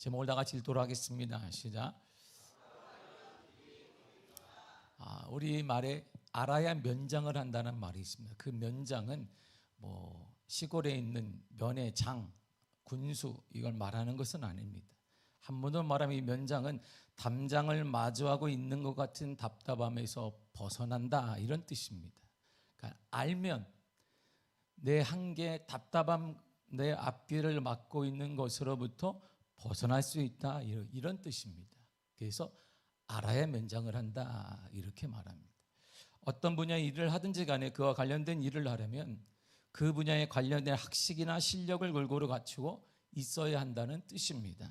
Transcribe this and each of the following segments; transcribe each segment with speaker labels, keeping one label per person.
Speaker 1: 제목을 다 같이 읽도록 하겠습니다. 시작. 우리 말에 알아야 면장을 한다는 말이 있습니다. 그 면장은 뭐 시골에 있는 면의 장, 군수 이걸 말하는 것은 아닙니다. 한문으로 말하면 이 면장은 담장을 마주하고 있는 것 같은 답답함에서 벗어난다 이런 뜻입니다. 그러니까 알면 내 한계, 답답함, 내 앞길을 막고 있는 것으로부터 벗어날 수 있다 이런 뜻입니다. 그래서 알아야 면장을 한다 이렇게 말합니다. 어떤 분야의 일을 하든지 간에 그와 관련된 일을 하려면 그 분야에 관련된 학식이나 실력을 골고루 갖추고 있어야 한다는 뜻입니다.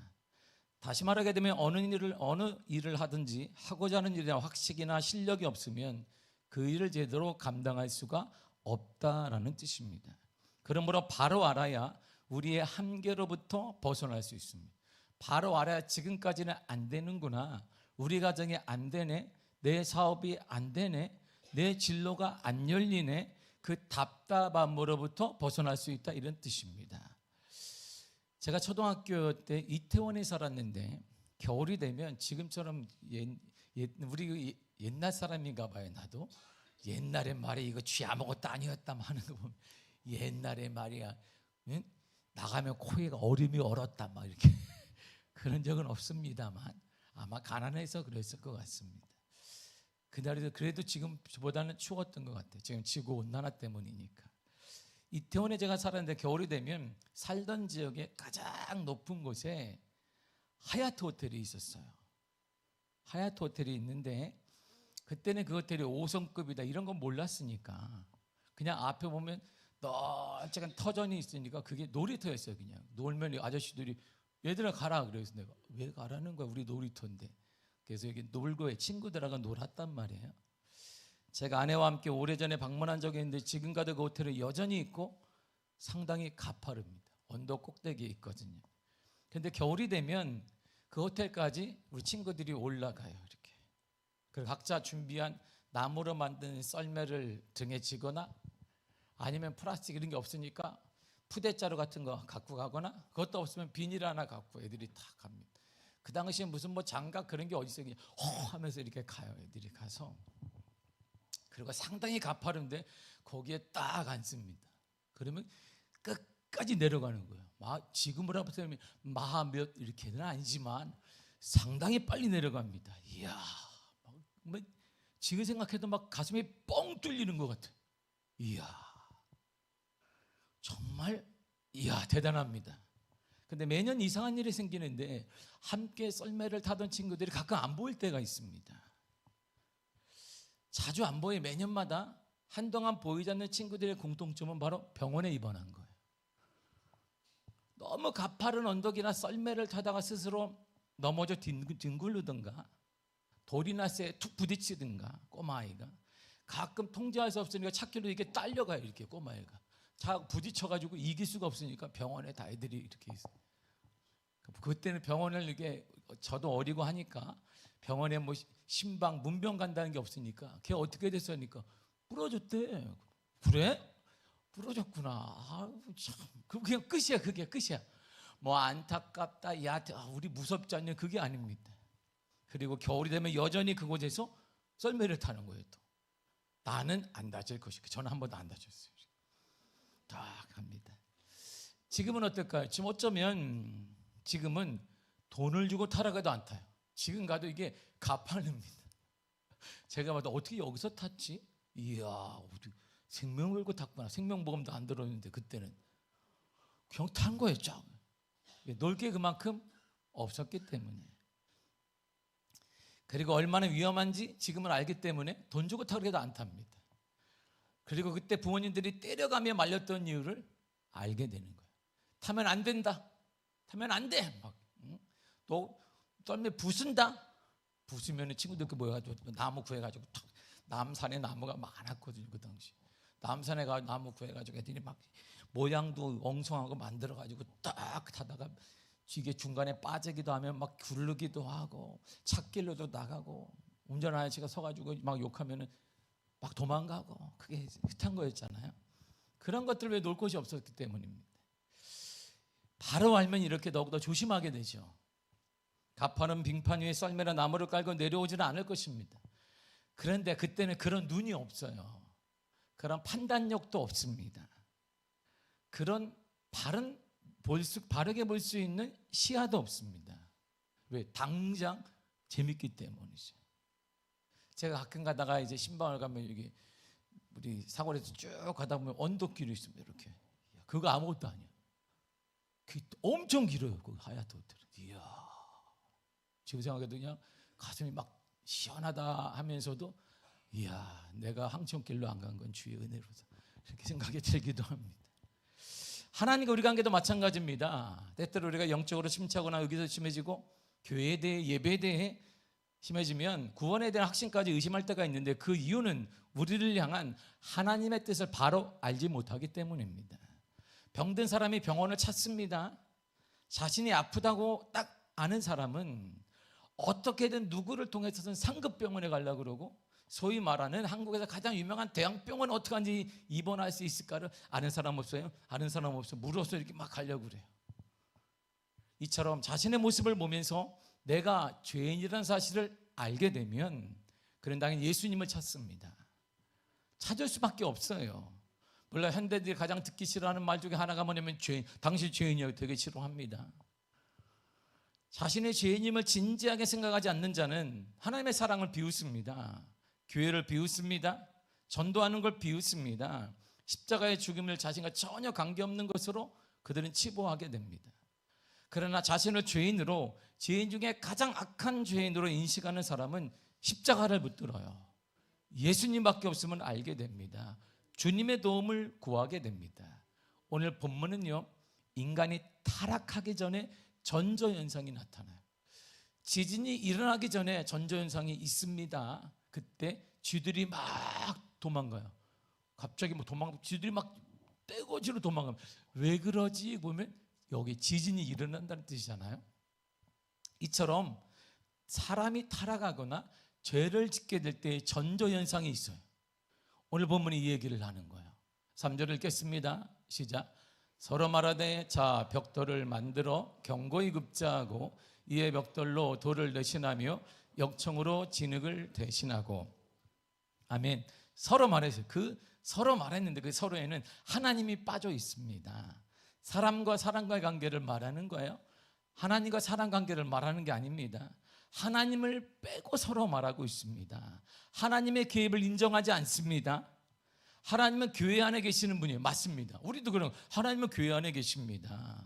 Speaker 1: 다시 말하게 되면 어느 일을 하든지 하고자 하는 일이나 학식이나 실력이 없으면 그 일을 제대로 감당할 수가 없다라는 뜻입니다. 그러므로 바로 알아야 우리의 한계로부터 벗어날 수 있습니다. 바로 알아야 지금까지는 안 되는구나, 우리 가정이 안 되네, 내 사업이 안 되네, 내 진로가 안 열리네, 그 답답함으로부터 벗어날 수 있다 이런 뜻입니다. 제가 초등학교 때 이태원에 살았는데 겨울이 되면 지금처럼 우리 옛날 사람인가 봐요. 나도 옛날에 말이야 이거 쥐 아무것도 아니었다 하는 거 보면 옛날에 말이야 나가면 코에가 얼음이 얼었다 막 이렇게 그런 적은 없습니다만 아마 가난해서 그랬을 것 같습니다. 그날에도 그래도 지금보다는 추웠던 것 같아요. 지금 지구 온난화 때문이니까. 이태원에 제가 살았는데 겨울이 되면 살던 지역의 가장 높은 곳에 하얏트 호텔이 있었어요. 하얏트 호텔이 있는데 그때는 그 호텔이 5성급이다 이런 건 몰랐으니까 그냥 앞에 보면 널찍한 터전이 있으니까 그게 놀이터였어요. 그냥 놀면 아저씨들이 얘들아 가라 그래서 내가 왜 가라는 거야, 우리 놀이터인데. 그래서 여기 놀고 친구들하고 놀았단 말이에요. 제가 아내와 함께 오래전에 방문한 적이 있는데 지금 가도 그 호텔은 여전히 있고 상당히 가파릅니다. 언덕 꼭대기에 있거든요. 그런데 겨울이 되면 그 호텔까지 우리 친구들이 올라가요. 이렇게. 그리고 각자 준비한 나무로 만든 썰매를 등에 지거나 아니면 플라스틱 이런 게 없으니까 푸대자루 같은 거 갖고 가거나 그것도 없으면 비닐 하나 갖고 애들이 다 갑니다. 그 당시에 무슨 뭐 장갑 그런 게 어디 있어요. 그냥 하면서 이렇게 가요. 애들이 가서. 그리고 상당히 가파른데 거기에 딱 앉습니다. 그러면 끝까지 내려가는 거예요. 지금으로 보면 마하 몇 이렇게는 아니지만 상당히 빨리 내려갑니다. 이야, 지금 생각해도 막 가슴이 뻥 뚫리는 것 같아요. 이야, 정말 이야 대단합니다. 근데 매년 이상한 일이 생기는데 함께 썰매를 타던 친구들이 가끔 안 보일 때가 있습니다. 자주 안 보여. 매년마다 한동안 보이지 않는 친구들의 공통점은 바로 병원에 입원한 거예요. 너무 가파른 언덕이나 썰매를 타다가 스스로 넘어져 뒹굴르든가 돌이나 쇠에 툭 부딪히든가 꼬마아이가 가끔 통제할 수 없으니까 찾기로 이렇게 딸려가요. 이렇게 꼬마아이가 자 부딪혀가지고 이길 수가 없으니까 병원에 다 애들이 이렇게 있어요. 그때는 병원을 이렇게 저도 어리고 하니까 병원에 뭐 신방 문병 간다는 게 없으니까 걔 어떻게 됐으니까 부러졌대. 그래? 부러졌구나. 참 그냥 끝이야. 그게 끝이야. 뭐 안타깝다 야 우리 무섭지 않냐 그게 아닙니다. 그리고 겨울이 되면 여전히 그곳에서 썰매를 타는 거예요. 또 나는 안 다칠 것이고 저는 한 번도 안 다쳤어요. 딱 합니다. 지금은 어떨까요? 지금 어쩌면 지금은 돈을 주고 타러 가도 안 타요. 지금 가도 이게 가파릅니다. 제가 봐도 어떻게 여기서 탔지? 이야, 생명 걸고 탔구나. 생명보험도 안 들었는데 그때는 그냥 탄 거예요. 쫙. 놀 게 그만큼 없었기 때문에. 그리고 얼마나 위험한지 지금은 알기 때문에 돈 주고 타러 가도 안 탑니다. 그리고 그때 부모님들이 때려가며 말렸던 이유를 알게 되는 거예요. 타면 안 된다. 타면 안 돼. 막 또 썰매 부순다. 부수면 친구들 모여가지고 나무 구해가지고 탁 남산에 나무가 많았거든요. 그 당시 남산에 가 나무 구해가지고 애들이 막 모양도 엉성하고 만들어가지고 딱 타다가 이게 중간에 빠지기도 하면 막 굴르기도 하고 찻길로도 나가고 운전하는 아저씨가 서가지고 막 욕하면은 막 도망가고 그게 흩한 거였잖아요. 그런 것들 왜 놀 곳이 없었기 때문입니다. 바로 알면 이렇게 더욱더 조심하게 되죠. 가파른 빙판 위에 썰매나 나무를 깔고 내려오지는 않을 것입니다. 그런데 그때는 그런 눈이 없어요. 그런 판단력도 없습니다. 그런 바르게 볼 수 있는 시야도 없습니다. 왜? 당장 재밌기 때문이죠. 제가 가끔 가다가 이제 신방을 가면 여기 우리 사거리에서 쭉 가다 보면 언덕길이 있습니다. 이렇게. 그거 아무것도 아니야. 엄청 길어요. 그 하얗게. 이야. 지금 생각해도 그냥 가슴이 막 시원하다 하면서도 이야, 내가 황천길로 안 간 건 주의 은혜로다. 이렇게 생각이 들기도 합니다. 하나님과 우리 관계도 마찬가지입니다. 때때로 우리가 영적으로 심차거나 의기도 심해지고 교회에 대해 예배에 대해 심해지면 구원에 대한 확신까지 의심할 때가 있는데 그 이유는 우리를 향한 하나님의 뜻을 바로 알지 못하기 때문입니다. 병든 사람이 병원을 찾습니다. 자신이 아프다고 딱 아는 사람은 어떻게든 누구를 통해서든 상급병원에 가려고 그러고 소위 말하는 한국에서 가장 유명한 대형병원 어떻게 하는지 입원할 수 있을까를 아는 사람 없어요? 아는 사람 없어요? 물어서 이렇게 막 가려고 그래요. 이처럼 자신의 모습을 보면서 내가 죄인이라는 사실을 알게 되면 그런 당연히 예수님을 찾습니다. 찾을 수밖에 없어요. 물론 현대인들이 가장 듣기 싫어하는 말 중에 하나가 뭐냐면 죄인, 당신 죄인이라고 되게 싫어합니다. 자신의 죄인임을 진지하게 생각하지 않는 자는 하나님의 사랑을 비웃습니다. 교회를 비웃습니다. 전도하는 걸 비웃습니다. 십자가의 죽음을 자신과 전혀 관계없는 것으로 그들은 치부하게 됩니다. 그러나 자신을 죄인으로, 죄인 중에 가장 악한 죄인으로 인식하는 사람은 십자가를 붙들어요. 예수님밖에 없으면 알게 됩니다. 주님의 도움을 구하게 됩니다. 오늘 본문은요, 인간이 타락하기 전에 전조현상이 나타나요. 지진이 일어나기 전에 전조현상이 있습니다. 그때 쥐들이 막 도망가요. 갑자기 쥐들이 막 떼거지로 도망가요. 왜 그러지? 보면 여기 지진이 일어난다는 뜻이잖아요. 이처럼 사람이 타락하거나 죄를 짓게 될 때 전조현상이 있어요. 오늘 본문이 이 얘기를 하는 거예요. 3절을 읽겠습니다. 시작. 서로 말하되 자 벽돌을 만들어 경고히 급자하고 이에 벽돌로 돌을 대신하며 역청으로 진흙을 대신하고. 아멘. 서로 말했어요. 서로 말했는데 그 서로에는 하나님이 빠져 있습니다. 사람과 사람과의 관계를 말하는 거예요. 하나님과 사람 관계를 말하는 게 아닙니다. 하나님을 빼고 서로 말하고 있습니다. 하나님의 개입을 인정하지 않습니다. 하나님은 교회 안에 계시는 분이에요. 맞습니다. 우리도 그런, 하나님은 교회 안에 계십니다.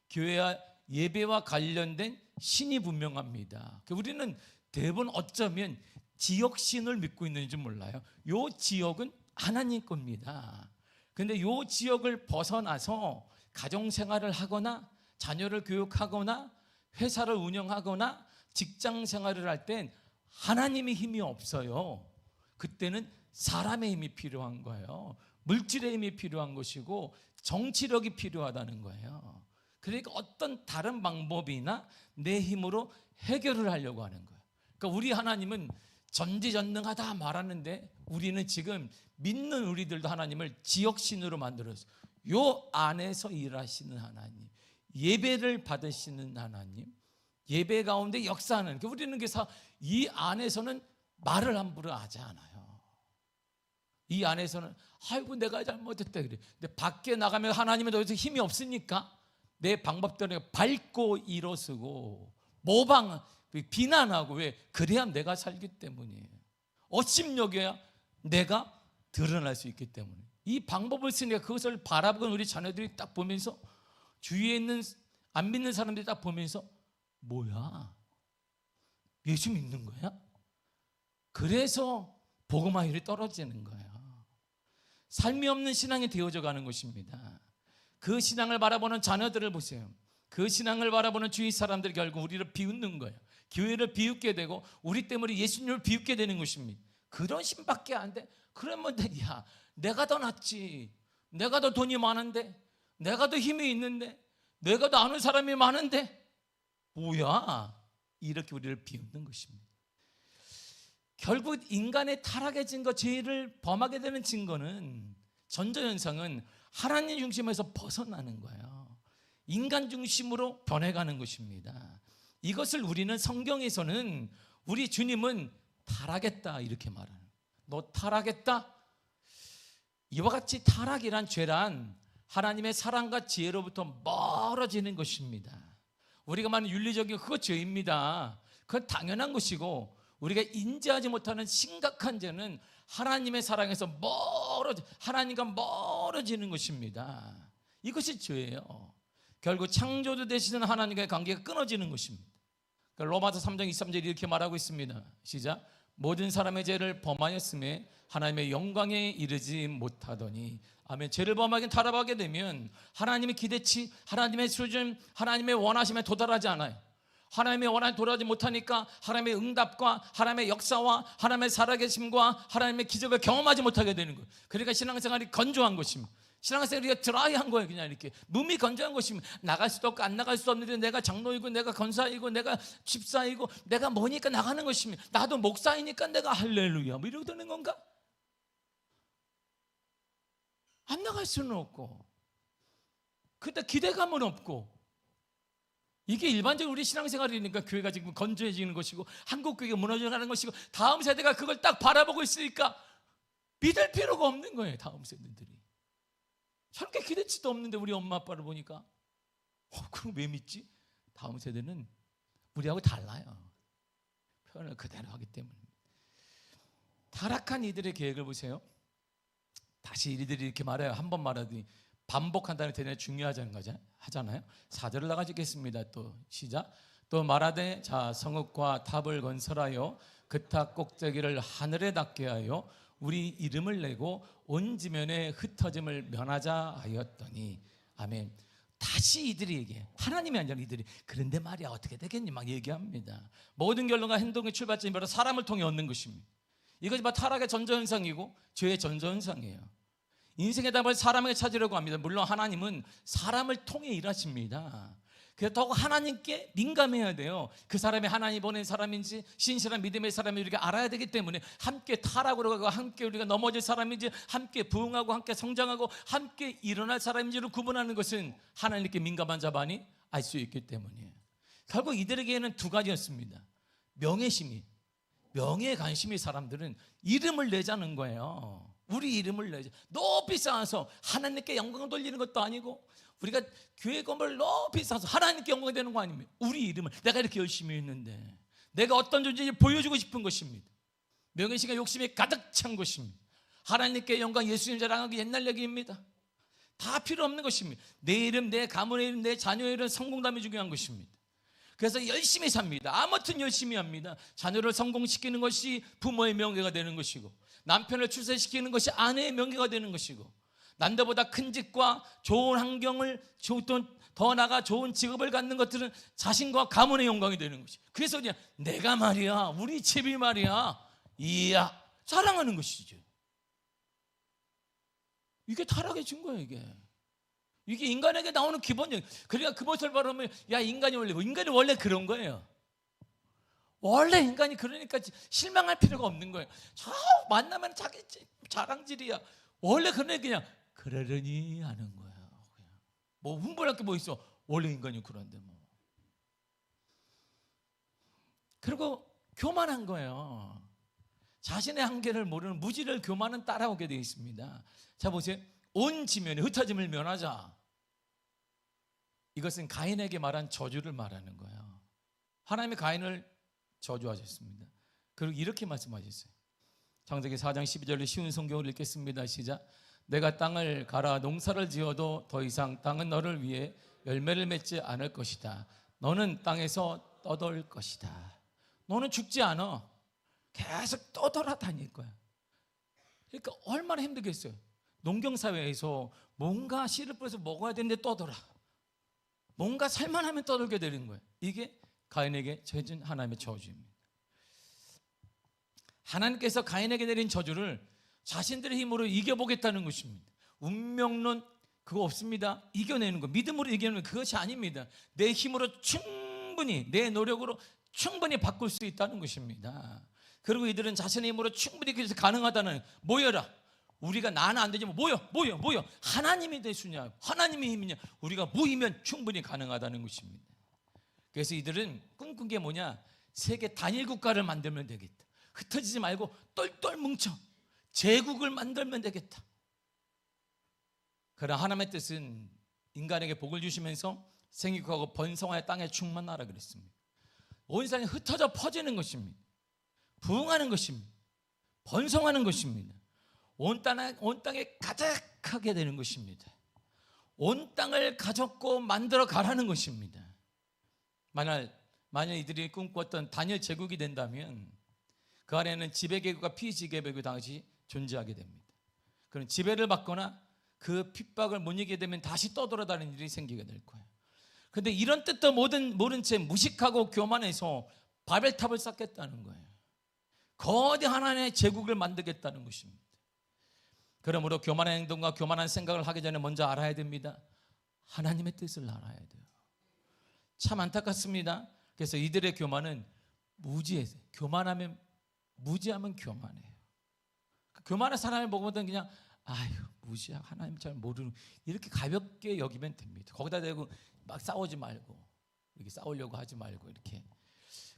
Speaker 1: 교회와 예배와 관련된 신이 분명합니다. 우리는 대부분 어쩌면 지역신을 믿고 있는지 몰라요. 요 지역은 하나님 겁니다. 그런데 요 지역을 벗어나서 가정생활을 하거나 자녀를 교육하거나 회사를 운영하거나 직장 생활을 할 땐 하나님의 힘이 없어요. 그때는 사람의 힘이 필요한 거예요. 물질의 힘이 필요한 것이고 정치력이 필요하다는 거예요. 그러니까 어떤 다른 방법이나 내 힘으로 해결을 하려고 하는 거예요. 그러니까 우리 하나님은 전지전능하다 말하는데 우리는 지금 믿는 우리들도 하나님을 지역신으로 만들었어요. 요 안에서 일하시는 하나님, 예배를 받으시는 하나님, 예배 가운데 역사하는, 우리는 그래서 이 안에서는 말을 함부로 하지 않아요. 이 안에서는 아이고 내가 잘못했다 그래. 근데 밖에 나가면 하나님은 더 이상 힘이 없으니까 내 방법대로 밟고 일어서고 모방, 비난하고. 왜? 그래야 내가 살기 때문이에요. 업심여겨야 내가 드러날 수 있기 때문에. 이 방법을 쓰니까 그것을 바라보는 우리 자녀들이 딱 보면서, 주위에 있는 안 믿는 사람들이 딱 보면서 뭐야? 예수 믿는 거야? 그래서 복음화율이 떨어지는 거예요. 삶이 없는 신앙이 되어져 가는 것입니다. 그 신앙을 바라보는 자녀들을 보세요. 그 신앙을 바라보는 주위 사람들이 결국 우리를 비웃는 거예요. 교회를 비웃게 되고 우리 때문에 예수님을 비웃게 되는 것입니다. 그런 신밖에 안 돼? 그러면 야, 내가 더 낫지. 내가 더 돈이 많은데, 내가 더 힘이 있는데, 내가 더 아는 사람이 많은데 뭐야? 이렇게 우리를 비웃는 것입니다. 결국 인간의 타락의 증거, 죄를 범하게 되는 증거는, 전조현상은 하나님 중심에서 벗어나는 거예요. 인간 중심으로 변해가는 것입니다. 이것을 우리는 성경에서는 우리 주님은 타락했다 이렇게 말하는, 너 타락했다? 이와 같이 타락이란 죄란 하나님의 사랑과 지혜로부터 멀어지는 것입니다. 우리가 말하는 윤리적인 그거 죄입니다. 그건 당연한 것이고, 우리가 인지하지 못하는 심각한 죄는 하나님의 사랑에서 하나님과 멀어지는 것입니다. 이것이 죄예요. 결국 창조주 되시는 하나님과의 관계가 끊어지는 것입니다. 로마서 3장 23절 이렇게 말하고 있습니다. 시작. 모든 사람의 죄를 범하였음에 하나님의 영광에 이르지 못하더니. 아멘. 죄를 범하긴 타락하게 되면 하나님의 기대치, 하나님의 수준, 하나님의 원하심에 도달하지 않아요. 하나님의 원하심에 도달하지 못하니까 하나님의 응답과 하나님의 역사와 하나님의 살아계심과 하나님의 기적을 경험하지 못하게 되는 거예요. 그러니까 신앙생활이 건조한 것입니다. 신앙생활이 드라이한 거예요. 그냥 이렇게 몸이 건조한 것입니다. 나갈 수도 없고 안 나갈 수도 없는데 내가 장로이고 내가 권사이고 내가 집사이고 내가 뭐니까 나가는 것입니다. 나도 목사이니까 내가 할렐루야 뭐 이러고 되는 건가? 안 나갈 수는 없고, 근데 기대감은 없고, 이게 일반적으로 우리 신앙생활이니까 교회가 지금 건조해지는 것이고 한국 교회가 무너져가는 것이고 다음 세대가 그걸 딱 바라보고 있으니까 믿을 필요가 없는 거예요. 다음 세대들이 저렇게 기대치도 없는데 우리 엄마 아빠를 보니까 그럼 왜 믿지? 다음 세대는 우리하고 달라요. 표현을 그대로 하기 때문에. 타락한 이들의 계획을 보세요. 다시 이들이 이렇게 말해요. 한 번 말하더니 반복한다는 대단히 중요하잖아요. 4절을 나가시겠습니다. 또 시작. 또 말하되 자 성읍과 탑을 건설하여 그 탑 꼭대기를 하늘에 닿게 하여 우리 이름을 내고 온 지면에 흩어짐을 면하자 하였더니. 아멘. 다시 이들이 얘기해. 하나님이 아니라 이들이 그런데 말이야 어떻게 되겠니 막 얘기합니다. 모든 결론과 행동의 출발점이 바로 사람을 통해 얻는 것입니다. 이것이 바로 타락의 전조현상이고 죄의 전조현상이에요. 인생의 답을 사람에게 찾으려고 합니다. 물론 하나님은 사람을 통해 일하십니다. 그래서 더욱 하나님께 민감해야 돼요. 그 사람이 하나님 보낸 사람인지 신실한 믿음의 사람인지 우리가 알아야 되기 때문에 함께 타락으로 가고 함께 우리가 넘어질 사람인지 함께 부흥하고 함께 성장하고 함께 일어날 사람인지를 구분하는 것은 하나님께 민감한 자만이 알 수 있기 때문이에요. 결국 이들에게는 두 가지였습니다. 명예심이, 명예에 관심이 사람들은 이름을 내자는 거예요. 우리 이름을 내자. 높이 쌓아서 하나님께 영광 돌리는 것도 아니고 우리가 교회 건물을 높이 쌓아서 하나님께 영광이 되는 거 아닙니까? 우리 이름을 내가 이렇게 열심히 했는데 내가 어떤 존재인지 보여주고 싶은 것입니다. 명예심과 욕심이 가득 찬 것입니다. 하나님께 영광, 예수님 자랑하기 옛날 얘기입니다. 다 필요 없는 것입니다. 내 이름, 내 가문의 이름, 내 자녀의 이름, 성공담이 중요한 것입니다. 그래서 열심히 삽니다. 아무튼 열심히 합니다. 자녀를 성공시키는 것이 부모의 명예가 되는 것이고 남편을 출세시키는 것이 아내의 명예가 되는 것이고 남들보다 큰 집과 좋은 환경을 더 나아가 좋은 직업을 갖는 것들은 자신과 가문의 영광이 되는 것이. 그래서 그냥 내가 말이야 우리 집이 말이야 이야 자랑하는 것이죠. 이게 타락의 증거예요. 이게 인간에게 나오는 기본적. 그러니까 그것을 바라보면 야 인간이 원래 그런 거예요. 원래 인간이 그러니까 실망할 필요가 없는 거예요. 저 만나면 자기 자랑질이야. 원래 그냥 그러려니 하는 거예요. 그냥 뭐 흥분할 게 뭐 있어. 원래 인간이 그런데 뭐. 그리고 교만한 거예요. 자신의 한계를 모르는 무지를 교만은 따라오게 되어 있습니다. 자 보세요. 온 지면에 흩어짐을 면하자. 이것은 가인에게 말한 저주를 말하는 거예요. 하나님이 가인을 저주하셨습니다. 그리고 이렇게 말씀하셨어요. 창세기 4장 12절에 쉬운 성경을 읽겠습니다. 시작. 내가 땅을 갈아 농사를 지어도 더 이상 땅은 너를 위해 열매를 맺지 않을 것이다. 너는 땅에서 떠돌 것이다. 너는 죽지 않아. 계속 떠돌아다닐 거야. 그러니까 얼마나 힘들겠어요. 농경사회에서 뭔가 씨를 뿌려서 먹어야 되는데 떠돌아. 뭔가 살만하면 떠돌게 되는 거예요. 이게 가인에게 해준 하나님의 저주입니다. 하나님께서 가인에게 내린 저주를 자신들의 힘으로 이겨보겠다는 것입니다. 운명론 그거 없습니다. 이겨내는 거, 믿음으로 이겨내는 거, 그것이 아닙니다. 내 힘으로 충분히, 내 노력으로 충분히 바꿀 수 있다는 것입니다. 그리고 이들은 자신의 힘으로 충분히 그래서 가능하다는, 모여라. 우리가 나는 안 되지만 모여. 하나님이 대수냐, 하나님의 힘이냐, 우리가 모이면 충분히 가능하다는 것입니다. 그래서 이들은 꿈꾼 게 뭐냐? 세계 단일 국가를 만들면 되겠다. 흩어지지 말고 똘똘 뭉쳐 제국을 만들면 되겠다. 그러나 하나님의 뜻은 인간에게 복을 주시면서 생육하고 번성하여 땅에 충만하라 그랬습니다. 온 세상에 흩어져 퍼지는 것입니다. 부흥하는 것입니다. 번성하는 것입니다. 온 땅에 가득하게 되는 것입니다. 온 땅을 가졌고 만들어 가라는 것입니다. 만약 이들이 꿈꿨던 단일 제국이 된다면 그 안에는 지배계급과 피지배계급이 당시 존재하게 됩니다. 그럼 지배를 받거나 그 핍박을 못 이기게 되면 다시 떠돌아다니는 일이 생기게 될 거예요. 그런데 이런 뜻도 모른 채 무식하고 교만해서 바벨탑을 쌓겠다는 거예요. 거대한 하나님의 제국을 만들겠다는 것입니다. 그러므로 교만한 행동과 교만한 생각을 하기 전에 먼저 알아야 됩니다. 하나님의 뜻을 알아야 돼요. 참 안타깝습니다. 그래서 이들의 교만은 무지해서, 무지하면 교만해요. 교만한 사람을 보면 그냥 아유 무지야, 하나님 잘 모르는, 이렇게 가볍게 여기면 됩니다. 거기다 대고 막 싸우지 말고, 이렇게 싸우려고 하지 말고, 이렇게.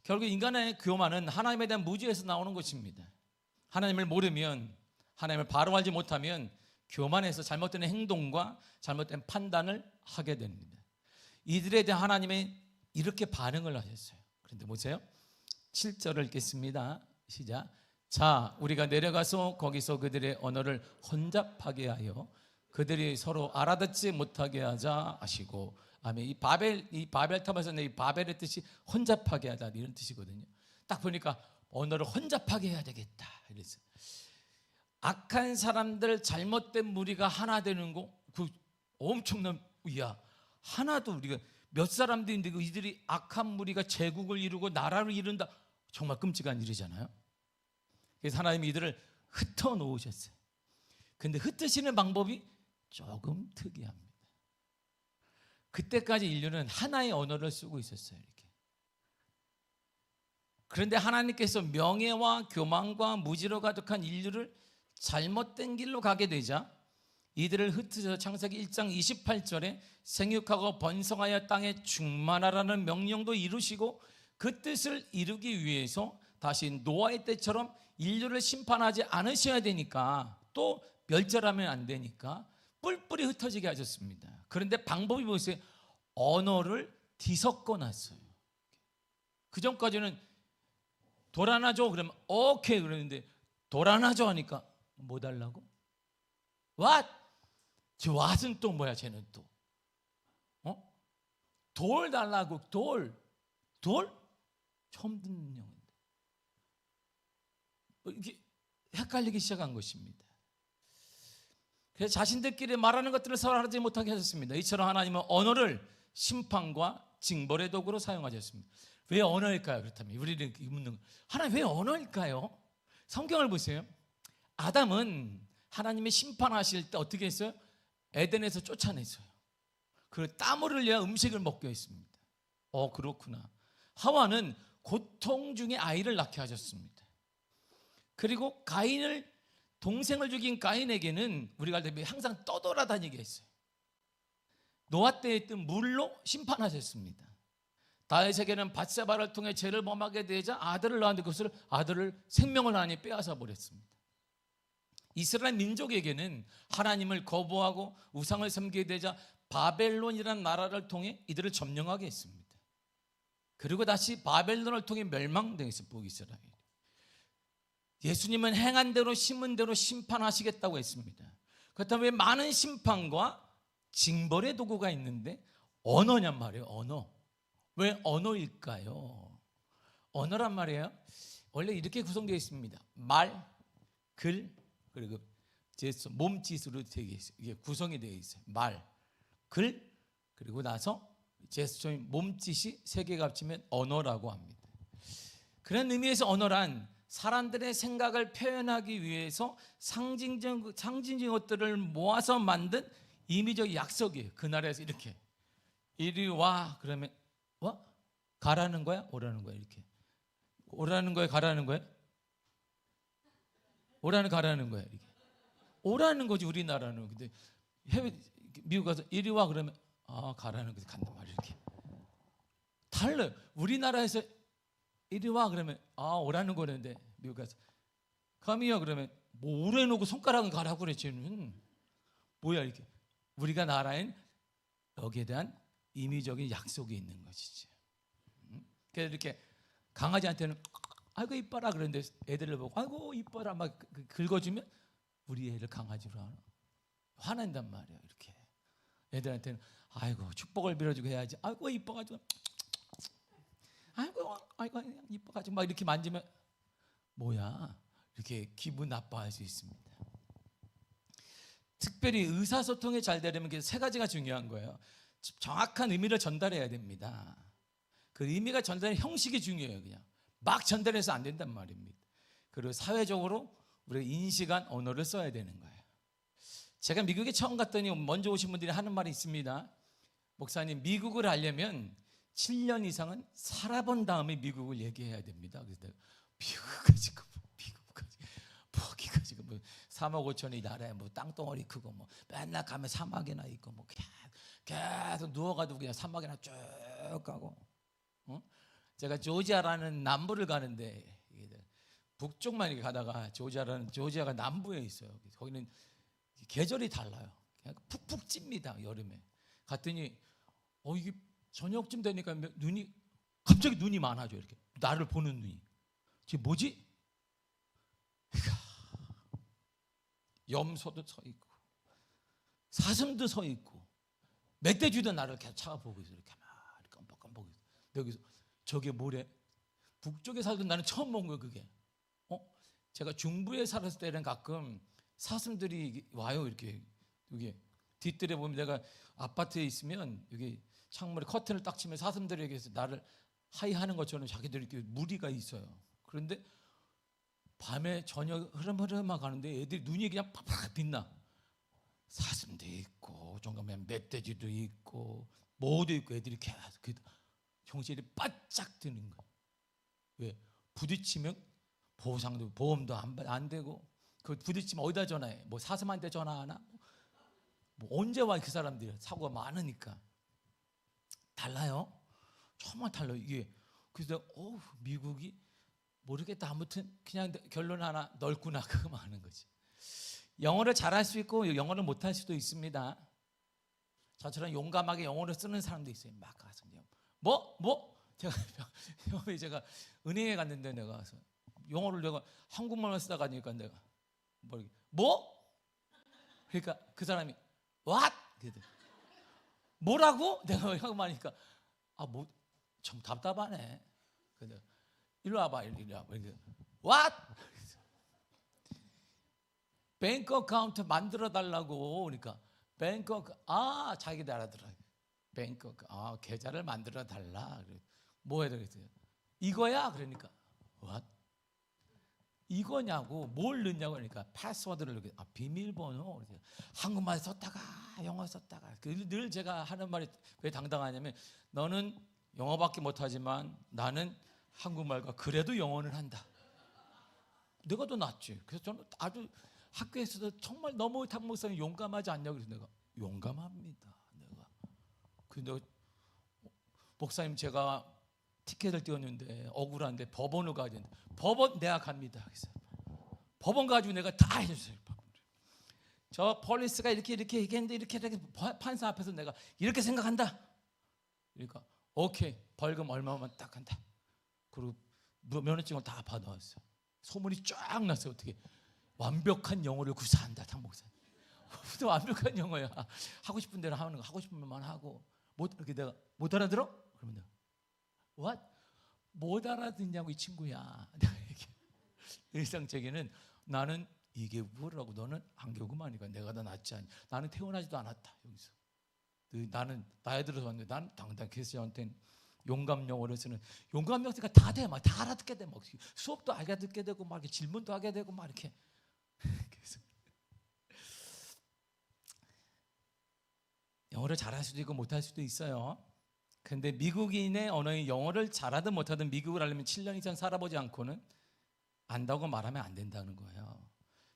Speaker 1: 결국 인간의 교만은 하나님에 대한 무지에서 나오는 것입니다. 하나님을 모르면, 하나님을 바로 알지 못하면 교만해서 잘못된 행동과 잘못된 판단을 하게 됩니다. 이들에 대한 하나님이 이렇게 반응을 하셨어요. 그런데 보세요, 7절을 읽겠습니다. 시작. 자, 우리가 내려가서 거기서 그들의 언어를 혼잡하게 하여 그들이 서로 알아듣지 못하게 하자 하시고. 아멘. 이 바벨탑에서 이 바벨의 뜻이 혼잡하게 하다, 이런 뜻이거든요. 딱 보니까 언어를 혼잡하게 해야 되겠다 이랬어요. 악한 사람들, 잘못된 무리가 하나 되는 거, 그 엄청난, 이야, 하나도 우리가 몇 사람들인데 이들이 악한 무리가 제국을 이루고 나라를 이룬다. 정말 끔찍한 일이잖아요. 그래서 하나님이 이들을 흩어 놓으셨어요. 근데 흩으시는 방법이 조금 특이합니다. 그때까지 인류는 하나의 언어를 쓰고 있었어요, 이렇게. 그런데 하나님께서 명예와 교만과 무지로 가득한 인류를 잘못된 길로 가게 되자 이들을 흩으셔서 창세기 1장 28절에 생육하고 번성하여 땅에 충만하라는 명령도 이루시고, 그 뜻을 이루기 위해서 다시 노아의 때처럼 인류를 심판하지 않으셔야 되니까, 또 멸절하면 안 되니까 뿔뿔이 흩어지게 하셨습니다. 그런데 방법이 보세요. 언어를 뒤섞어 놨어요. 그 전까지는 돌 하나 줘 그러면 오케이 그러는데, 돌 하나 줘 하니까 뭐 달라고? What? 저 what은 또 뭐야? 쟤는 또 돌 달라고. 돌? 처음 듣는 용어인데 이게 헷갈리기 시작한 것입니다. 그래서 자신들끼리 말하는 것들을 서로 알아듣지 못하게 하셨습니다. 이처럼 하나님은 언어를 심판과 징벌의 도구로 사용하셨습니다. 왜 언어일까요? 그렇다면 우리는 묻는, 하나님 왜 언어일까요? 성경을 보세요. 아담은 하나님이 심판하실 때 어떻게 했어요? 에덴에서 쫓아냈어요. 그 땀을 흘려 음식을 먹게 했습니다. 그렇구나. 하와는 고통 중에 아이를 낳게 하셨습니다. 그리고 동생을 죽인 가인에게는 우리가 알 때 항상 떠돌아다니게 했어요. 노아 때에 있던 물로 심판하셨습니다. 다윗에게는 밧세바를 통해 죄를 범하게 되자 아들을 낳았는데 아들을 생명을 하나님이 빼앗아 버렸습니다. 이스라엘 민족에게는 하나님을 거부하고 우상을 섬기게 되자 바벨론이라는 나라를 통해 이들을 점령하게 했습니다. 그리고 다시 바벨론을 통해 멸망당했어요, 북이스라엘. 예수님은 행한 대로 심은 대로 심판하시겠다고 했습니다. 그렇다면 왜 많은 심판과 징벌의 도구가 있는데 언어냔 말이에요. 언어. 왜 언어일까요? 언어란 말이에요, 원래 이렇게 구성되어 있습니다. 말, 글, 그리고 제스처, 몸짓으로 되어 있어요. 이게 구성이 되어 있어요. 말, 글, 그리고 나서 제스처, 몸짓이 세 개가 합치면 언어라고 합니다. 그런 의미에서 언어란 사람들의 생각을 표현하기 위해서 상징적 것들을 모아서 만든 임의적 약속이에요. 그 나라에서 이렇게 이리 와 그러면 와? 가라는 거야? 오라는 거야? 이렇게 오라는 거야? 가라는 거야? 오라는 가라는 거야? 이렇게 오라는 거지 우리나라는. 근데 미국 가서 이리 와 그러면 가라는 거지, 간단 말이야. 이렇게 다 달라요. 우리나라에서 이리 와 그러면 오라는 거는데 미국 가서 감이요 그러면 뭐 오래 놓고 손가락은 가라고 그랬지는 뭐야 이렇게 우리가 나라엔 여기에 대한 임의적인 약속이 있는 것이지. 그래서 이렇게 강아지한테는 아이고 이뻐라 그러는데 애들을 보고 아이고 이뻐라 막 긁어주면 우리 애를 강아지로 하나 화낸단 말이야. 이렇게 애들한테는 아이고 축복을 빌어주고 해야지. 아이고 이뻐가지고 아이고 이뻐가지고 막 이렇게 만지면 뭐야 이렇게 기분 나빠할 수 있습니다. 특별히 의사소통이 잘 되려면 세 가지가 중요한 거예요. 정확한 의미를 전달해야 됩니다. 그 의미가 전달하는 형식이 중요해요. 그냥 막 전달해서 안 된단 말입니다. 그리고 사회적으로 우리가 인식한 언어를 써야 되는 거예요. 제가 미국에 처음 갔더니 먼저 오신 분들이 하는 말이 있습니다. 목사님, 미국을 알려면 7년 이상은 살아본 다음에 미국을 얘기해야 됩니다. 그래서 내가 미국까지 거기까지 뭐 3억 5천이 나라에 뭐 땅덩어리 크고 뭐 맨날 가면 사막이나 있고 뭐 계속 누워가지고 그냥 사막이나 쭉 가고. 제가 조지아라는 남부를 가는데 북쪽만 이렇게 가다가 조지아가 남부에 있어요. 거기는 계절이 달라요. 그냥 푹푹 찝니다. 여름에 갔더니 이게 저녁쯤 되니까 갑자기 눈이 많아져. 이렇게 나를 보는 눈이. 지금 뭐지? 염소도 서 있고 사슴도 서 있고 멧돼지도 나를 계속 쳐다보고 있어. 이렇게 가만히 깜빡깜빡 있어. 여기서 저게 뭐래? 북쪽에 살던 나는 처음 본 거예요. 그게. 제가 중부에 살았을 때는 가끔 사슴들이 와요. 이렇게 여기 뒷뜰에 보면 내가 아파트에 있으면 여기 창문에 커튼을 딱 치면 사슴들이 여기서 나를 하이하는 것처럼 자기들이 이렇게 무리가 있어요. 그런데 밤에 저녁 흐름흐름하게 가는데 애들이 눈이 그냥 팍팍 빛나. 사슴도 있고 종가면 멧돼지도 있고 뭐도 있고 애들이 계속 정신이 바짝 드는 거야. 왜? 부딪히면 보험도 안 되고 그 부딪히면 어디다 전화해? 뭐 사슴한테 전화하나? 뭐 언제 와 그 사람들이 사고가 많으니까. 달라요. 정말 달라요 이게. 그래서 미국이 모르겠다. 아무튼 그냥 결론 하나 넓구나 그거만 하는 거지. 영어를 잘할 수 있고 영어를 못할 수도 있습니다. 저처럼 용감하게 영어를 쓰는 사람도 있어요. 막 가서 제가 은행에 갔는데 내가 가서 영어를 내가 한국말만 쓰다 가니까 내가 그러니까 그 사람이 what? 뭐라고? 내가 한국말이니까 좀 답답하네. 근데 일로 와봐. what? 뱅크 어카운트 만들어 달라고. 그러니까 뱅크 자기들 알아들어. 뱅크 계좌를 만들어 달라. 뭐 해야 되겠어요? 이거야? 그러니까 what? 이거냐고. 뭘 넣냐고. 그러니까 패스워드를 넣게. 비밀번호. 한국말 썼다가 영어 썼다가. 늘 제가 하는 말이 왜 당당하냐면 너는 영어밖에 못하지만 나는 한국말과 그래도 영어는 한다. 내가 더 낫지. 그래서 저는 아주 학교에서도 정말 너무 탁목사님 용감하지 않냐고. 그래서 내가 용감합니다. 근데 목사님 제가 티켓을 띄웠는데 억울한데 법원을 가야 되는데 법원 내가 갑니다. 그래서 법원 가지고 내가 다 해주세요. 저 폴리스가 이렇게 얘기했는데 이렇게 판사 앞에서 내가 이렇게 생각한다. 그러니까 오케이 벌금 얼마만 딱 한다. 그리고 면허증을 다 받아왔어요. 소문이 쫙 났어요. 어떻게 완벽한 영어를 구사한다 탕목사님. 완벽한 영어야. 하고 싶은 대로 하는 거 하고 싶은 말만 하고 이렇게 내가 못 알아들어? 그러면 내가 what? 못 알아듣냐고 이 친구야. 내가 일상적에는 나는 이게 뭐라고 너는 안교구만이니까 내가 더 낫지 않니? 나는 태어나지도 않았다 여기서. 나는 나이 들어서 왔는데 나는 당당히 그리스도한테는 용감 영어를 쓰는 용감 영어가 다 돼. 막 다 알아듣게 돼. 막 수업도 알아듣게 되고 막 이렇게 질문도 하게 되고 막 이렇게. 그래서 영어를 잘할 수도 있고 못할 수도 있어요. 근데 미국인의 언어인 영어를 잘하든 못하든 미국을 알려면 7년 이상 살아보지 않고는 안다고 말하면 안 된다는 거예요.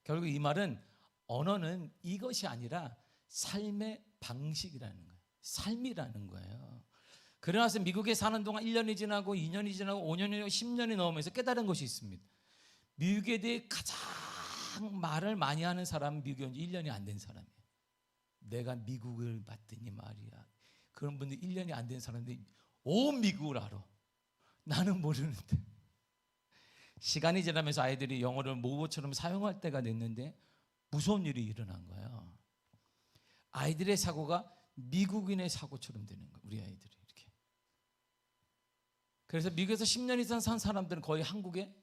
Speaker 1: 결국 이 말은 언어는 이것이 아니라 삶의 방식이라는 거예요. 삶이라는 거예요. 그러나서 미국에 사는 동안 1년이 지나고 2년이 지나고 5년이 지나고 10년이 넘으면서 깨달은 것이 있습니다. 미국에 대해 가장 말을 많이 하는 사람은 미국에 온 지 1년이 안 된 사람이에요. 내가 미국을 봤더니 말이야. 그런 분들 1년이 안 된 사람들이 온 미국을 알아. 나는 모르는데. 시간이 지나면서 아이들이 영어를 모국어처럼 사용할 때가 됐는데 무서운 일이 일어난 거예요. 아이들의 사고가 미국인의 사고처럼 되는 거예요. 우리 아이들이 이렇게. 그래서 미국에서 10년 이상 산 사람들은 거의 한국에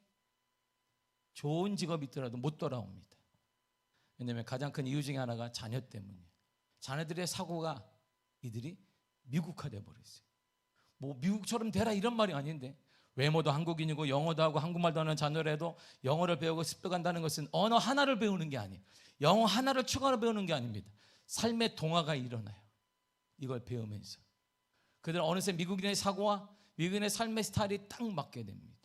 Speaker 1: 좋은 직업이 있더라도 못 돌아옵니다. 왜냐하면 가장 큰 이유 중에 하나가 자녀 때문이에요. 자녀들의 사고가 이들이 미국화돼 버렸어요. 뭐 미국처럼 되라 이런 말이 아닌데, 외모도 한국인이고 영어도 하고 한국말도 하는 자녀라도 영어를 배우고 습득한다는 것은 언어 하나를 배우는 게 아니에요. 영어 하나를 추가로 배우는 게 아닙니다. 삶의 동화가 일어나요. 이걸 배우면서 그들은 어느새 미국인의 사고와 미국인의 삶의 스타일이 딱 맞게 됩니다.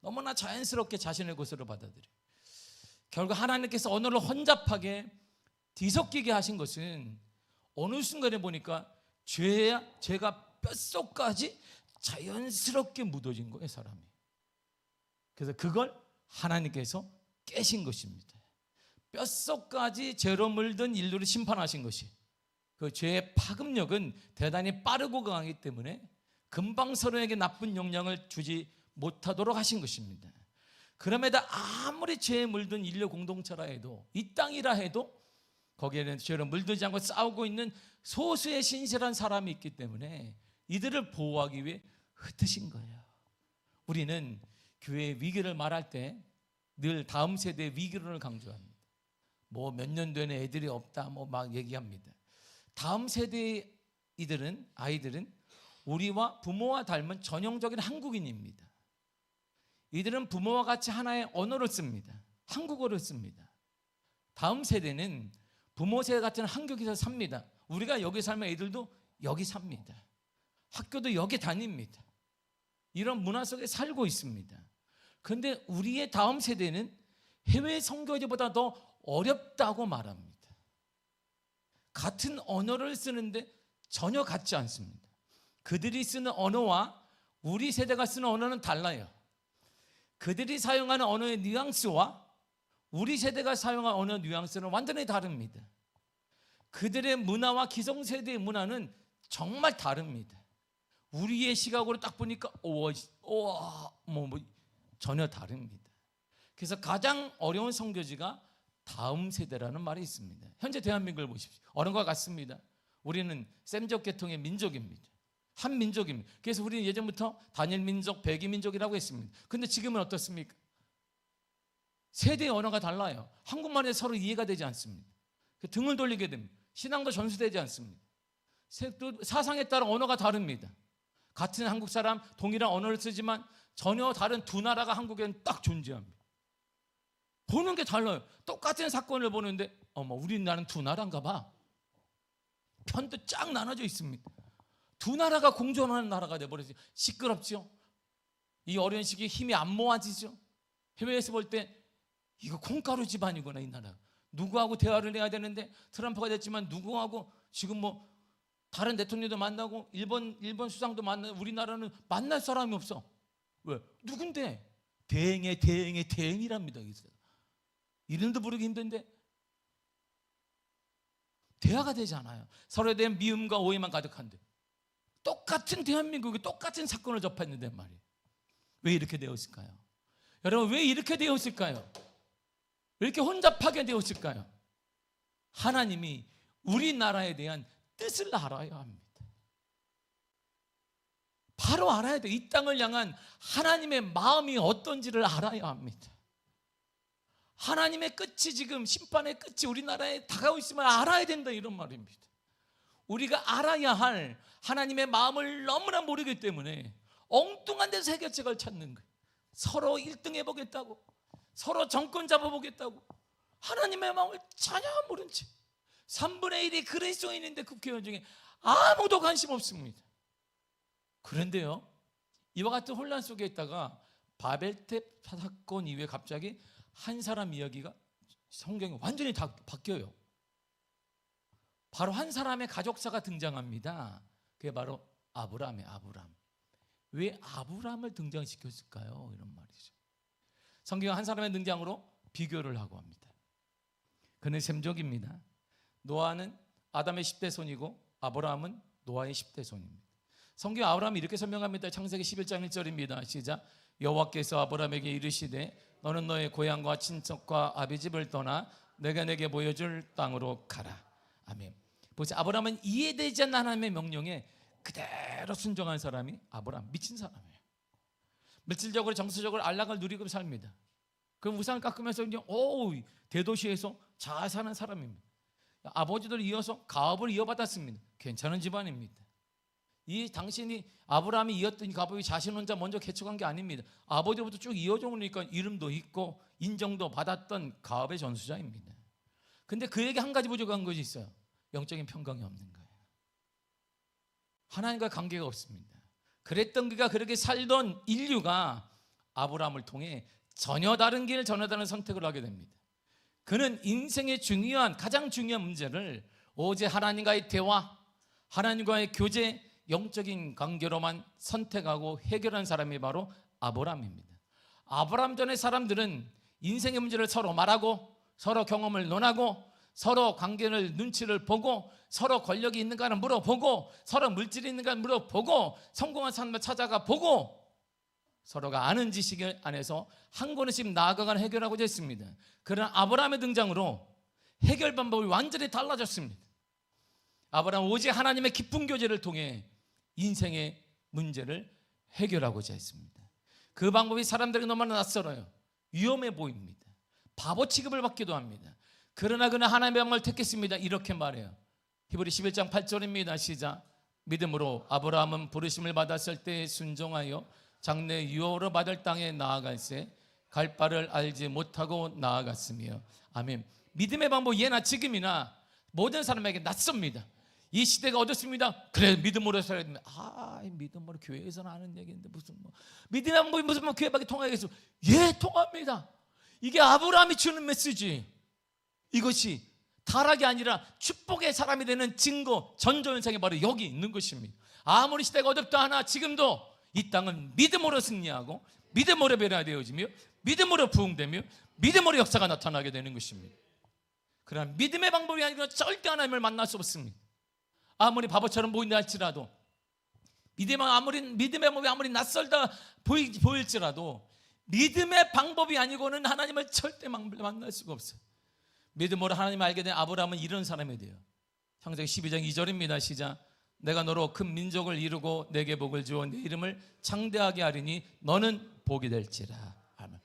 Speaker 1: 너무나 자연스럽게 자신의 것으로 받아들여요. 결국 하나님께서 언어를 혼잡하게 뒤섞이게 하신 것은 어느 순간에 보니까 죄가 뼛속까지 자연스럽게 묻어진 거예요, 사람이. 그래서 그걸 하나님께서 깨신 것입니다. 뼛속까지 죄로 물든 인류를 심판하신 것이, 그 죄의 파급력은 대단히 빠르고 강하기 때문에 금방 서로에게 나쁜 영향을 주지 못하도록 하신 것입니다. 그럼에도 아무리 죄에 물든 인류 공동체라 해도, 이 땅이라 해도 거기에는 죄로 물들지 않고 싸우고 있는 소수의 신실한 사람이 있기 때문에 이들을 보호하기 위해 흩으신 거예요. 우리는 교회의 위기를 말할 때 늘 다음 세대의 위기론을 강조합니다. 뭐 몇 년 된 애들이 없다 뭐 막 얘기합니다. 다음 세대의 아이들은 우리와 부모와 닮은 전형적인 한국인입니다. 이들은 부모와 같이 하나의 언어를 씁니다. 한국어를 씁니다. 다음 세대는 부모 세대 같은 한국에서 삽니다. 우리가 여기 살면 애들도 여기 삽니다. 학교도 여기 다닙니다. 이런 문화 속에 살고 있습니다. 그런데 우리의 다음 세대는 해외 선교지보다 더 어렵다고 말합니다. 같은 언어를 쓰는데 전혀 같지 않습니다. 그들이 쓰는 언어와 우리 세대가 쓰는 언어는 달라요. 그들이 사용하는 언어의 뉘앙스와 우리 세대가 사용하는 언어 뉘앙스는 완전히 다릅니다. 그들의 문화와 기성세대의 문화는 정말 다릅니다. 우리의 시각으로 딱 보니까 전혀 다릅니다. 그래서 가장 어려운 선교지가 다음 세대라는 말이 있습니다. 현재 대한민국을 보십시오. 어느 것 같습니다. 우리는 셈적 계통의 민족입니다. 한 민족입니다. 그래서 우리는 예전부터 단일 민족, 백이 민족이라고 했습니다. 그런데 지금은 어떻습니까? 세대의 언어가 달라요. 한국말에 서로 이해가 되지 않습니다. 등을 돌리게 됩니다. 신앙도 전수되지 않습니다. 사상에 따라 언어가 다릅니다. 같은 한국 사람, 동일한 언어를 쓰지만 전혀 다른 두 나라가 한국에는 딱 존재합니다. 보는 게 달라요. 똑같은 사건을 보는데 우리나라는 두 나라인가 봐. 편도 쫙 나눠져 있습니다. 두 나라가 공존하는 나라가 돼버렸어요. 시끄럽죠. 이 어려운 시기에 힘이 안 모아지죠. 해외에서 볼 때 이거 콩가루 집안이구나, 이 나라. 누구하고 대화를 해야 되는데 트럼프가 됐지만 누구하고 지금 뭐 다른 대통령도 만나고 일본 수상도 만나고 우리나라는 만날 사람이 없어. 왜? 누군데? 대행이랍니다. 이름도 부르기 힘든데 대화가 되지 않아요. 서로에 대한 미움과 오해만 가득한데 똑같은 대한민국이 똑같은 사건을 접했는데 말이에요. 왜 이렇게 되었을까요? 여러분, 왜 이렇게 되었을까요? 왜 이렇게 혼잡하게 되었을까요? 하나님이 우리나라에 대한 뜻을 알아야 합니다. 바로 알아야 돼요. 이 땅을 향한 하나님의 마음이 어떤지를 알아야 합니다. 하나님의 끝이, 지금 심판의 끝이 우리나라에 다가오고 있으면 알아야 된다, 이런 말입니다. 우리가 알아야 할 하나님의 마음을 너무나 모르기 때문에 엉뚱한 데서 해결책을 찾는 거예요. 서로 1등 해보겠다고, 서로 정권 잡아보겠다고, 하나님의 마음을 전혀 모른 채 3분의 1이 그리스도인인데 국회의원 중에 아무도 관심 없습니다. 그런데요, 이와 같은 혼란 속에 있다가 바벨탑 사건 이후에 갑자기 한 사람 이야기가 성경이 완전히 다 바뀌어요. 바로 한 사람의 가족사가 등장합니다. 그게 바로 아브라함이에요. 아브라함. 왜 아브라함을 등장시켰을까요? 이런 말이죠. 성경 한 사람의 등장으로 비교를 하고 합니다. 그는 셈족입니다. 노아는 아담의 10대 손이고 아브라함은 노아의 10대 손입니다. 성경 아브라함이 이렇게 설명합니다. 창세기 11장 1절입니다. 시작. 여호와께서 아브라함에게 이르시되 너는 너의 고향과 친척과 아비집을 떠나 내가 내게 보여줄 땅으로 가라. 아멘. 보세요. 아브라함은 이해되지 않는 하나님의 명령에 그대로 순종한 사람이 아브라함. 미친 사람이에요. 물질적으로 정서적으로 안락을 누리고 삽니다. 그럼 우상을 깎으면서 대도시에서 잘 사는 사람입니다. 아버지들 이어서 가업을 이어받았습니다. 괜찮은 집안입니다. 이 당신이 아브라함이 이었던 가업이 자신 혼자 먼저 개척한 게 아닙니다. 아버지로부터 쭉 이어져 오니까 이름도 있고 인정도 받았던 가업의 전수자입니다. 근데 그에게 한 가지 부족한 것이 있어요. 영적인 평강이 없는 거예요. 하나님과 관계가 없습니다. 그랬던 그가 그렇게 살던 인류가 아브라함을 통해 전혀 다른 길, 전혀 다른 선택을 하게 됩니다. 그는 인생의 가장 중요한 문제를 오직 하나님과의 대화, 하나님과의 교제, 영적인 관계로만 선택하고 해결한 사람이 바로 아브라함입니다. 아브라함 전의 사람들은 인생의 문제를 서로 말하고 서로 경험을 논하고 서로 관계를 눈치를 보고 서로 권력이 있는가를 물어보고 서로 물질이 있는가를 물어보고 성공한 사람을 찾아가 보고 서로가 아는 지식 안에서 한 걸음씩 나아가는 해결하고자 했습니다. 그러나 아브라함의 등장으로 해결 방법이 완전히 달라졌습니다. 아브라함은 오직 하나님의 깊은 교제를 통해 인생의 문제를 해결하고자 했습니다. 그 방법이 사람들에게 너무나 낯설어요. 위험해 보입니다. 바보 취급을 받기도 합니다. 그러나 그는 하나님의 방법을 택했습니다. 이렇게 말해요. 히브리 11장 8절입니다. 시작. 믿음으로 아브라함은 부르심을 받았을 때 순종하여 장래 유업으로 받을 땅에 나아갈새 갈 바를 알지 못하고 나아갔으며. 아멘. 믿음의 방법 예나 지금이나 모든 사람에게 낯섭니다. 이 시대가 어떻습니다. 그래 믿음으로 살아야 됩니다. 믿음으로 교회에서는 하는 얘기인데 무슨 믿음의 방법이 무슨 교회 밖에 통하겠어? 예, 통합니다. 이게 아브라함이 주는 메시지. 이것이 타락이 아니라 축복의 사람이 되는 증거, 전조현상이 바로 여기 있는 것입니다. 아무리 시대가 어렵다 하나 지금도 이 땅은 믿음으로 승리하고 믿음으로 변화되어지며 믿음으로 부흥되며 믿음으로 역사가 나타나게 되는 것입니다. 그러나 믿음의 방법이 아니라 절대 하나님을 만날 수 없습니다. 아무리 바보처럼 보인다 할지라도 믿음의 방법이 아무리 낯설다 보일지라도 믿음의 방법이 아니고는 하나님을 절대 만날 수가 없어요. 믿음으로 하나님을 알게 된 아브라함은 이런 사람이 돼요. 창세기 12장 2절입니다. 시작. 내가 너로 큰 민족을 이루고 내게 복을 주어 내 이름을 창대하게 하리니 너는 복이 될지라. 아멘.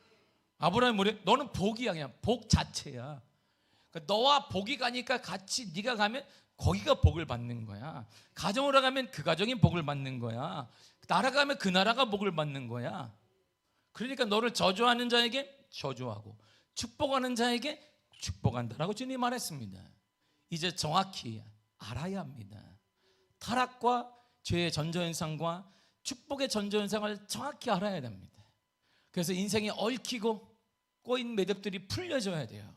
Speaker 1: 아브라함이 뭐래? 너는 복이야. 그냥 복 자체야. 그러니까 너와 복이 가니까 같이 네가 가면 거기가 복을 받는 거야. 가정으로 가면 그 가정이 복을 받는 거야. 나라 가면 그 나라가 복을 받는 거야. 그러니까 너를 저주하는 자에게 저주하고 축복하는 자에게 축복한다라고 주님이 말했습니다. 이제 정확히 알아야 합니다. 타락과 죄의 전조현상과 축복의 전조현상을 정확히 알아야 됩니다. 그래서 인생이 얽히고 꼬인 매듭들이 풀려져야 돼요.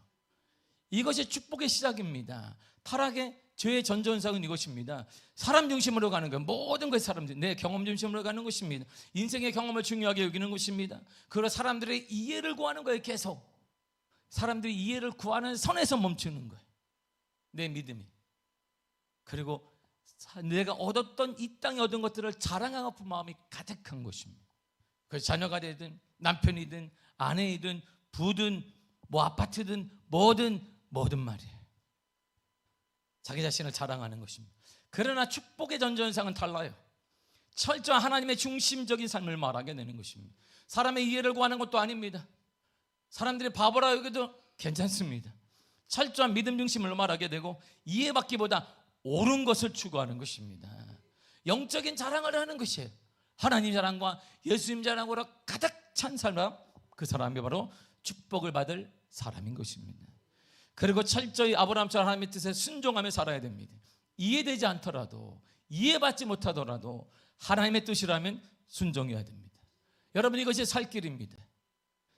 Speaker 1: 이것이 축복의 시작입니다. 타락의 죄의 전조현상은 이것입니다. 사람 중심으로 가는 거예요. 모든 것이 내 경험 중심으로 가는 것입니다. 인생의 경험을 중요하게 여기는 것입니다. 그리고 사람들의 이해를 구하는 거예요. 계속 사람들이 이해를 구하는 선에서 멈추는 거예요. 내 믿음이. 그리고 내가 얻었던 이 땅에 얻은 것들을 자랑하고 싶은 마음이 가득한 것입니다. 그래서 자녀가 되든 남편이든 아내이든 부든 아파트든 뭐든 말이에요. 자기 자신을 자랑하는 것입니다. 그러나 축복의 전조현상은 달라요. 철저한 하나님의 중심적인 삶을 말하게 되는 것입니다. 사람의 이해를 구하는 것도 아닙니다. 사람들이 바보라 여기도 괜찮습니다. 철저한 믿음 중심을 말하게 되고 이해받기보다 옳은 것을 추구하는 것입니다. 영적인 자랑을 하는 것이에요. 하나님 자랑과 예수님 자랑으로 가득 찬 사람, 그 사람이 바로 축복을 받을 사람인 것입니다. 그리고 철저히 아브라함처럼 하나님의 뜻에 순종하며 살아야 됩니다. 이해되지 않더라도 이해받지 못하더라도 하나님의 뜻이라면 순종해야 됩니다. 여러분 이것이 살 길입니다.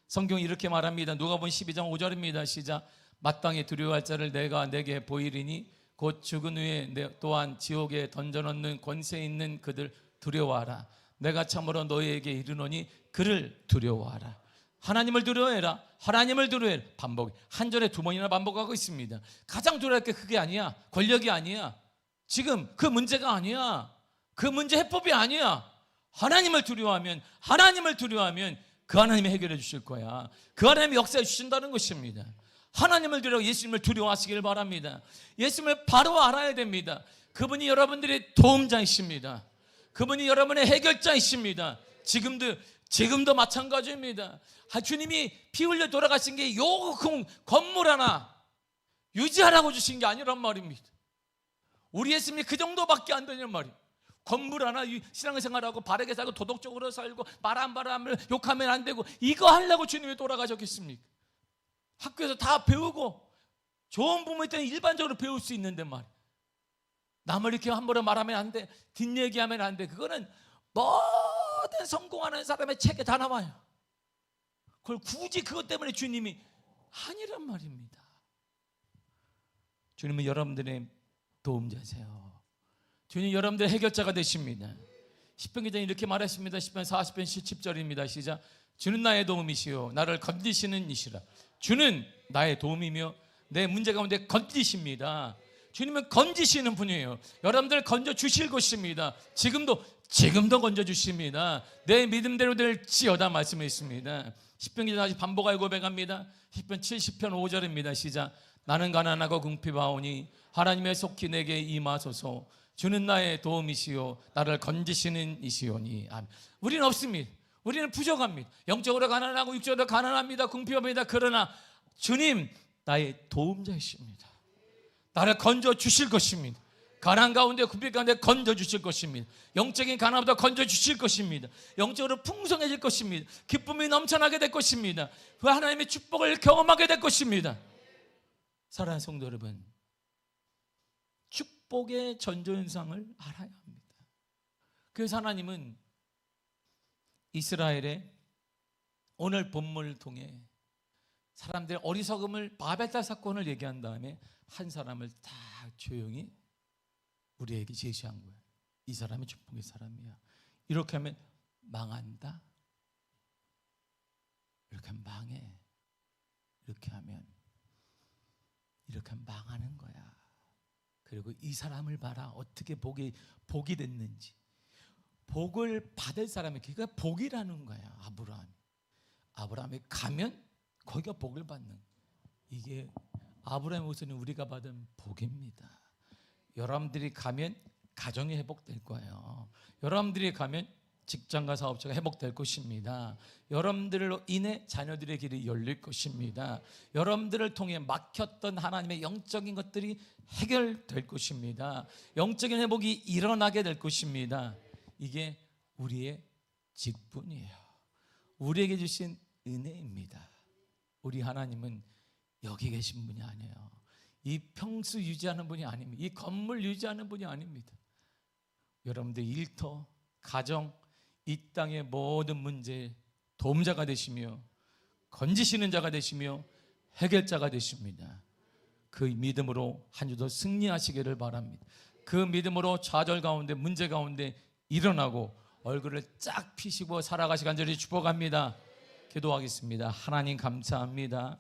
Speaker 1: 성경이 이렇게 말합니다. 누가복음 12장 5절입니다. 시작. 마땅히 두려워할 자를 내가 내게 보이리니 곧 죽은 후에 또한 지옥에 던져넣는 권세 있는 그들 두려워하라. 내가 참으로 너희에게 이르노니 그를 두려워하라. 하나님을 두려워해라. 하나님을 두려워해라. 반복, 한 절에 2번이나 반복하고 있습니다. 가장 두려워할 게 그게 아니야. 권력이 아니야. 지금 그 문제가 아니야. 그 문제 해법이 아니야. 하나님을 두려워하면 그 하나님이 해결해 주실 거야. 그 하나님이 역사해 주신다는 것입니다. 하나님을 두려워 예수님을 두려워하시길 바랍니다. 예수님을 바로 알아야 됩니다. 그분이 여러분들의 도움자이십니다. 그분이 여러분의 해결자이십니다. 지금도 마찬가지입니다. 주님이 피 흘려 돌아가신 게 요 건물 하나 유지하라고 주신 게 아니란 말입니다. 우리 예수님이 그 정도밖에 안 되는 말이에요. 건물 하나 신앙생활하고 바르게 살고 도덕적으로 살고 말 안 바라면 욕하면 안 되고 이거 하려고 주님이 돌아가셨겠습니까? 학교에서 다 배우고 좋은 부모일 때는 일반적으로 배울 수 있는데 말이에요. 남을 이렇게 함부로 말하면 안 돼. 뒷얘기하면 안 돼. 그거는 모든 성공하는 사람의 책에 다 나와요. 그걸 굳이 그것 때문에 주님이 아니란 말입니다. 주님은 여러분들의 도움자세요. 주님 여러분들의 해결자가 되십니다. 시편 기자는 이렇게 말했습니다. 시편 40편 10절입니다. 시작. 주는 나의 도움이시요 나를 건지시는 이시라. 주는 나의 도움이며 내 문제 가운데 건지십니다. 주님은 건지시는 분이에요. 여러분들 건져주실 것입니다. 지금도 건져주십니다. 내 믿음대로 될지어다 말씀했습니다. 시편 기자 다시 반복하여 고백합니다. 시편 70편 5절입니다. 시작. 나는 가난하고 궁핍하오니 하나님의 속히 내게 임하소서. 주는 나의 도움이시요 나를 건지시는 이시오니. 아멘. 우리는 없습니다. 우리는 부족합니다. 영적으로 가난하고 육적으로 가난합니다. 궁핍합니다. 그러나 주님 나의 도움자이십니다. 나를 건져 주실 것입니다. 가난 가운데 궁핍 가운데 건져 주실 것입니다. 영적인 가난보다 건져 주실 것입니다. 영적으로 풍성해질 것입니다. 기쁨이 넘쳐나게 될 것입니다. 그 하나님의 축복을 경험하게 될 것입니다. 사랑하는 성도 여러분, 축복의 전조현상을 알아야 합니다. 그래서 하나님은 이스라엘의 오늘 본문을 통해 사람들의 어리석음을 바벨탑 사건을 얘기한 다음에 한 사람을 다 조용히 우리에게 제시한 거예요. 이 사람이 축복의 사람이야. 이렇게 하면 망한다. 이렇게 하면 망해. 이렇게 하면 망하는 거야. 그리고 이 사람을 봐라. 어떻게 복이 됐는지. 복을 받을 사람이 그가 복이라는 거야. 아브라함이 가면 거기가 복을 받는 거야. 이게 아브라함의 모습은 우리가 받은 복입니다. 여러분들이 가면 가정이 회복될 거예요. 여러분들이 가면 직장과 사업자가 회복될 것입니다. 여러분들로 인해 자녀들의 길이 열릴 것입니다. 여러분들을 통해 막혔던 하나님의 영적인 것들이 해결될 것입니다. 영적인 회복이 일어나게 될 것입니다. 이게 우리의 직분이에요. 우리에게 주신 은혜입니다. 우리 하나님은 여기 계신 분이 아니에요. 이 평수 유지하는 분이 아닙니다. 이 건물 유지하는 분이 아닙니다. 여러분들 일터, 가정, 이 땅의 모든 문제에 도움자가 되시며 건지시는 자가 되시며 해결자가 되십니다. 그 믿음으로 한 주도 승리하시기를 바랍니다. 그 믿음으로 좌절 가운데 문제 가운데 일어나고 얼굴을 쫙 피시고 살아가시 간절히 축복합니다. 기도하겠습니다. 하나님 감사합니다.